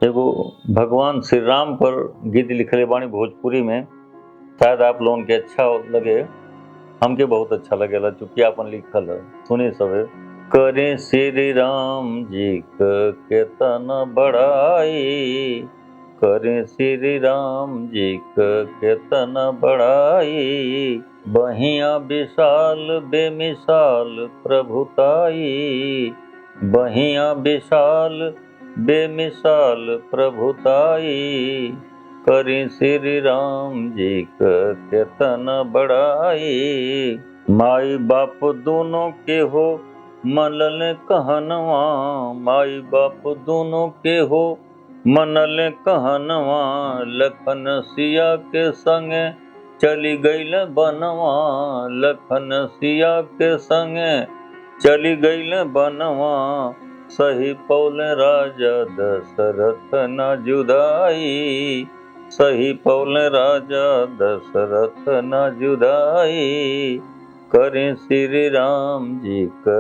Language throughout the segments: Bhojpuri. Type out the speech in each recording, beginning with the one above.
एगो भगवान श्री राम पर गीत लिखले बानी भोजपुरी में। शायद आप लोगन के अच्छा लगे, हमके बहुत अच्छा लगेला चूंकि आपन लिखल है। सुनी सबे। करे श्री राम जी क केतना बड़ाई, करे श्री राम जी क केतना बड़ाई, बहिया विशाल बेमिसाल प्रभुताई, बहिया विशाल बेमिसाल प्रभुताई, करी श्री राम जी क केतना बड़ाई। माई बाप दोनों के हो मनल कहनवा, माई बाप दोनों के हो मनल कहनवा, लखन सिया के संगे चली गईल बनवा, लखन सिया के संगे चली गईल बनवा, सही पौल राजा दशरथ न जुदाई, सही पौल राजा दशरथ न जुदाई, करें श्री राम जी का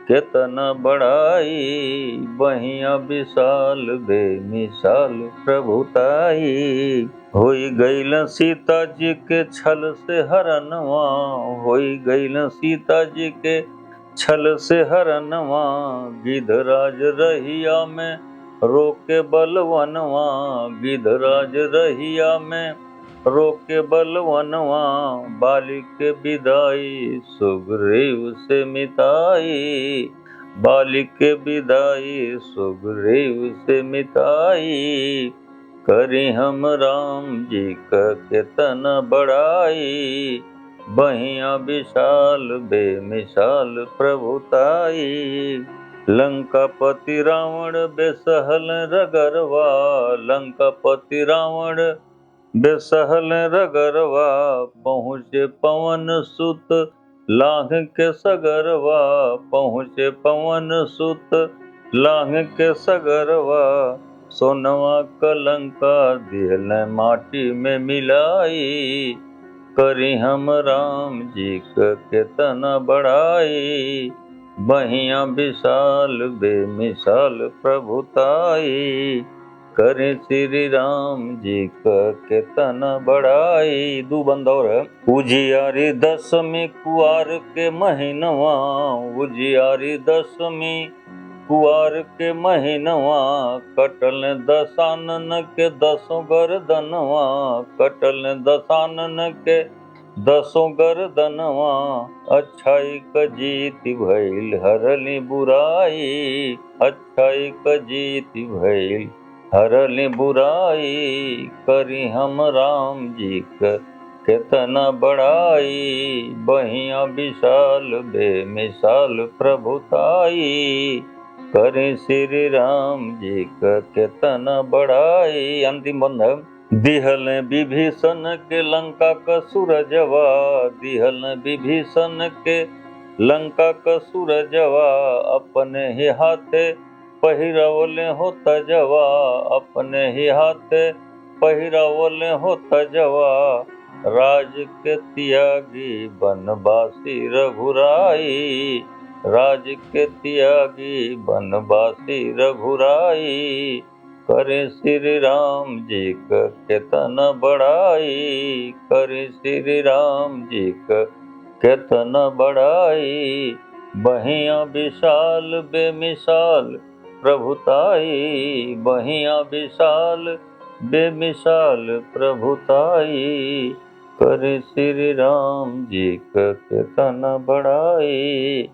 केतना बड़ाई, बहिया विशाल बेमिसाल प्रभुताई, होई गईल सीता जी के छल से हरनवा, होई गईल सीता जी के छल से हरनवा, गिधराज रहिया में रोके बलवनवा, गिधराज रहिया में रोके बलवनवा, बाली के विदाई सुग्रीव से मिताई, बाली के विदाई सुग्रीव से मिताई, करी हम राम जी का केतना बड़ाई, बहिया विशाल बेमिसाल प्रभुताई, लंकापति रावण बेसहल रगरवा, लंकापति रावण बेसहल रगरवा, पहुँचे पवन सुत लांघ के सगरवा, पहुँचे पवन सुत लांघ के सगरवा, सोनवा कलंका दिल माटी में मिलाई, करी हम राम जी का केतना बड़ाई, बहिया विशाल बेमिसाल प्रभुताई, करे श्री राम जी का केतना बड़ाई। दू बंद और है। उजियारी दशमी कुआर के महीनवा, उजियारी दशमी कुआर के महीनवा, कटल दशानन के दसों गर्दनवा, कटल दशानन के दसों गर्दनवा, अच्छाई क जीत भइल हरली बुराई, अच्छाई क जीत भइल हरली बुराई, करी हम राम जी का केतना बड़ाई, बहिया विशाल बेमिसाल प्रभुताई, करे श्री राम जी का केतना बड़ाई। अंतिम बंद है। दिहल विभीषण के लंका का सूरजवा, दिहल विभीषण के लंका का सूरजवा, अपने ही हाथे पहिरवले हो तजवा, अपने ही हाथे पहिरवले हो तजवा, राज के त्यागी बनवासी रघुराई, राज के त्यागी बनवासी रघुराई, करे श्री राम जी का केतना बड़ाई, करे श्री राम जी का केतना बड़ाई, बहिया विशाल बेमिसाल प्रभुताई, बहिया विशाल बेमिसाल प्रभुताई, करे श्री राम जी का केतना बड़ाई।